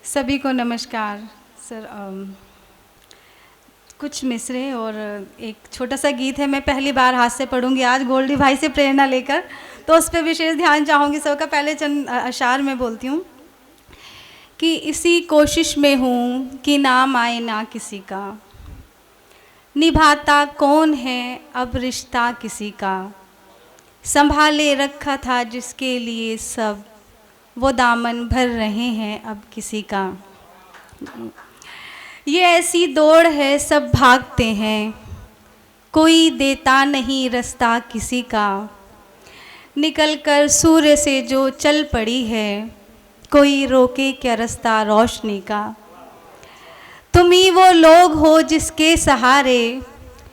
सभी को नमस्कार सर। कुछ मिसरे और एक छोटा सा गीत है, मैं पहली बार हाथ से पढ़ूंगी आज गोल्डी भाई से प्रेरणा लेकर, तो उस पर विशेष ध्यान चाहूँगी सबका। पहले चंद अशार में बोलती हूँ कि इसी कोशिश में हूँ कि नाम आए ना किसी का, निभाता कौन है अब रिश्ता किसी का, संभाले रखा था जिसके लिए सब, वो दामन भर रहे हैं अब किसी का। ये ऐसी दौड़ है सब भागते हैं, कोई देता नहीं रास्ता किसी का, निकल कर सूर्य से जो चल पड़ी है, कोई रोके क्या रास्ता रोशनी का। तुम ही वो लोग हो जिसके सहारे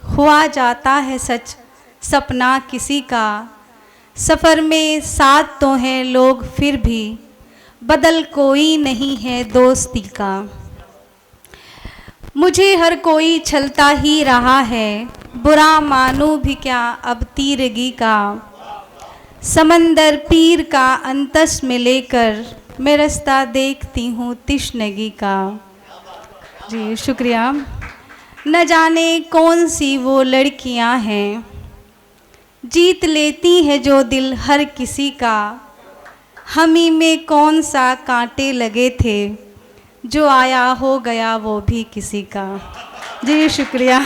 हुआ जाता है सच सपना किसी का, सफ़र में साथ तो हैं लोग फिर भी बदल कोई नहीं है दोस्ती का। मुझे हर कोई छलता ही रहा है, बुरा मानूं भी क्या अब तीरगी का, समंदर पीर का अंतस में लेकर मैं रास्ता देखती हूँ तिश्नगी का। जी शुक्रिया। न जाने कौन सी वो लड़कियाँ हैं, जीत लेती है जो दिल हर किसी का, हमी में कौन सा कांटे लगे थे, जो आया हो गया वो भी किसी का। जी शुक्रिया।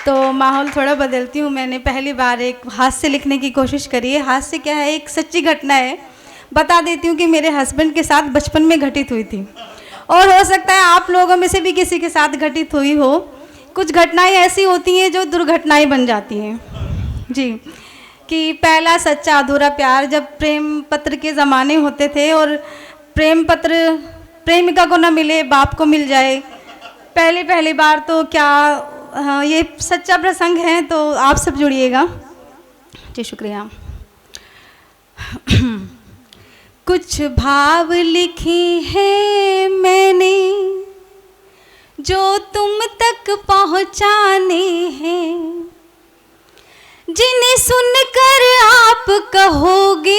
तो माहौल थोड़ा बदलती हूँ, मैंने पहली बार एक हाथ से लिखने की कोशिश करी है। हाथ से क्या है, एक सच्ची घटना है, बता देती हूँ कि मेरे हस्बैंड के साथ बचपन में घटित हुई थी, और हो सकता है आप लोगों में से भी किसी के साथ घटित हुई हो। कुछ घटनाएं ऐसी होती हैं जो दुर्घटनाएं बन जाती हैं। जी, कि पहला सच्चा अधूरा प्यार, जब प्रेम पत्र के ज़माने होते थे और प्रेम पत्र प्रेमिका को न मिले बाप को मिल जाए, पहली बार, तो क्या हाँ, ये सच्चा प्रसंग है, तो आप सब जुड़िएगा। जी शुक्रिया। कुछ भाव लिखे हैं मैंने जो तुम तक पहुँचाने हैं, जिन्हें सुनकर आप कहोगे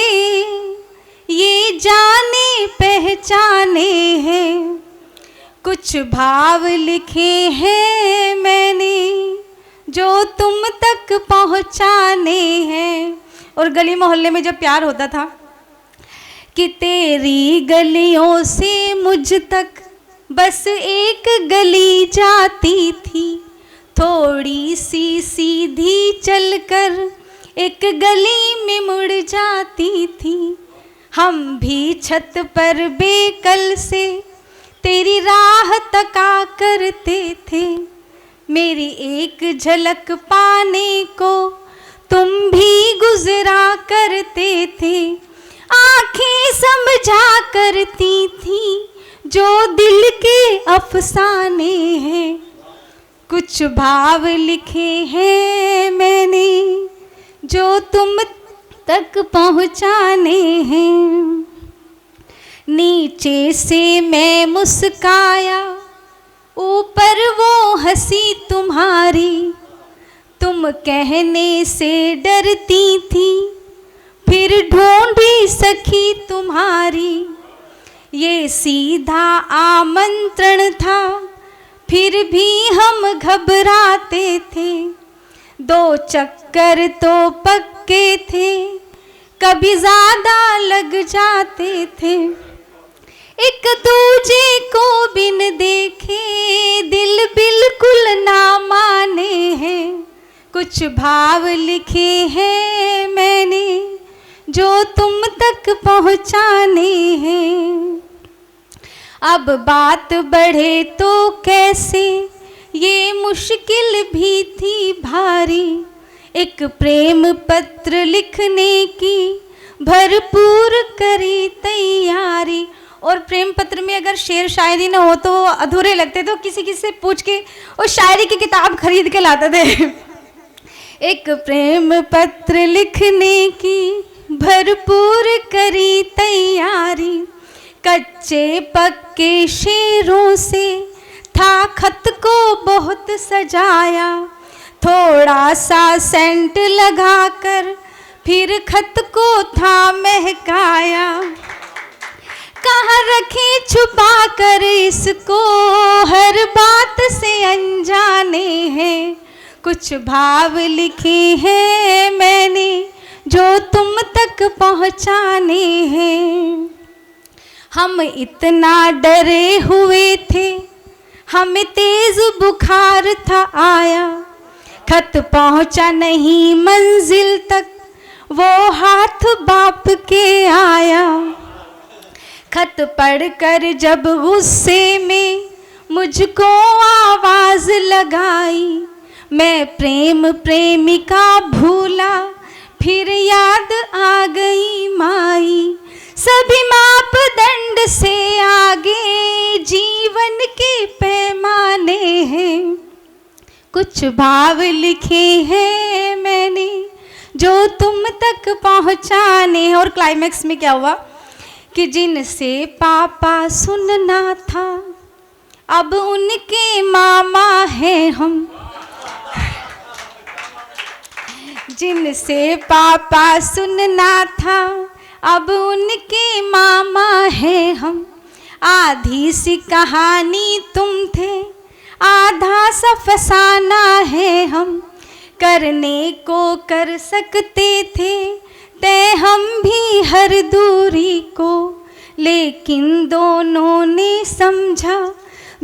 ये जाने पहचाने हैं। कुछ भाव लिखे हैं मैंने जो तुम तक पहुँचाने हैं। और गली मोहल्ले में जब प्यार होता था कि तेरी गलियों से मुझ तक बस एक गली जाती थी, थोड़ी सी सीधी चलकर एक गली में मुड़ जाती थी। हम भी छत पर बेकल से तेरी राह तका करते थे, मेरी एक झलक पाने को तुम भी गुजरा करते थे। आँखें समझा करती थी जो दिल के अफसाने हैं। कुछ भाव लिखे हैं मैंने जो तुम तक पहुँचाने हैं। नीचे से मैं मुस्काया, ऊपर वो हंसी तुम्हारी, तुम कहने से डरती थी फिर ढूंढी सखी तुम्हारी। ये सीधा आमंत्रण था फिर भी हम घबराते थे, दो चक्कर तो पक्के थे कभी ज़्यादा लग जाते थे। एक दूजे को बिन देखे दिल बिल्कुल ना माने हैं। कुछ भाव लिखे हैं मैंने जो तुम तक पहुँचाने हैं। अब बात बढ़े तो कैसे, ये मुश्किल भी थी भारी, एक प्रेम पत्र लिखने की भरपूर करी तैयारी। और प्रेम पत्र में अगर शेर शायरी न हो तो अधूरे लगते, तो किसी किसी से पूछ के और शायरी की किताब खरीद के लाते थे। एक प्रेम पत्र लिखने की भरपूर करी तैयारी, कच्चे पक्के शेरों से था खत को बहुत सजाया, थोड़ा सा सेंट लगाकर फिर खत को था महकाया। कहाँ रखे छुपा कर इसको, हर बात से अनजाने हैं। कुछ भाव लिखे हैं मैंने जो तुम तक पहुँचाने हैं। हम इतना डरे हुए थे, हमें तेज बुखार था आया, खत पहुँचा नहीं मंजिल तक, वो हाथ बाप के आया। खत पढ़कर जब गुस्से में मुझको आवाज़ लगाई, मैं प्रेम प्रेमिका भूला, फिर याद आ गई माई। सभी मापदंड से आगे जीवन के पैमाने हैं। कुछ भाव लिखे हैं मैंने जो तुम तक पहुँचाने। और क्लाइमैक्स में क्या हुआ कि जिनसे पापा सुनना था अब उनके मामा हैं हम। जिनसे पापा सुनना था अब उनके मामा हैं हम। आधी सी कहानी तुम थे, आधा सा फसाना है हम। करने को कर सकते थे तय हम भी हर दूरी को, लेकिन दोनों ने समझा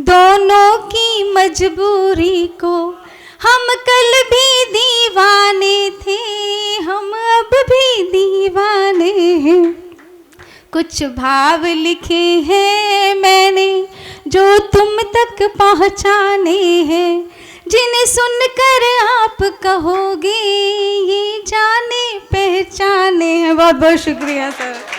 दोनों की मजबूरी को। हम कल भी दीवाने थे, हम अब भी दीवाने हैं। कुछ भाव लिखे हैं मैंने जो तुम तक पहुँचाने हैं, जिन्हें सुनकर आप कहोगे ये जाने पहचाने हैं। बहुत बहुत शुक्रिया सर।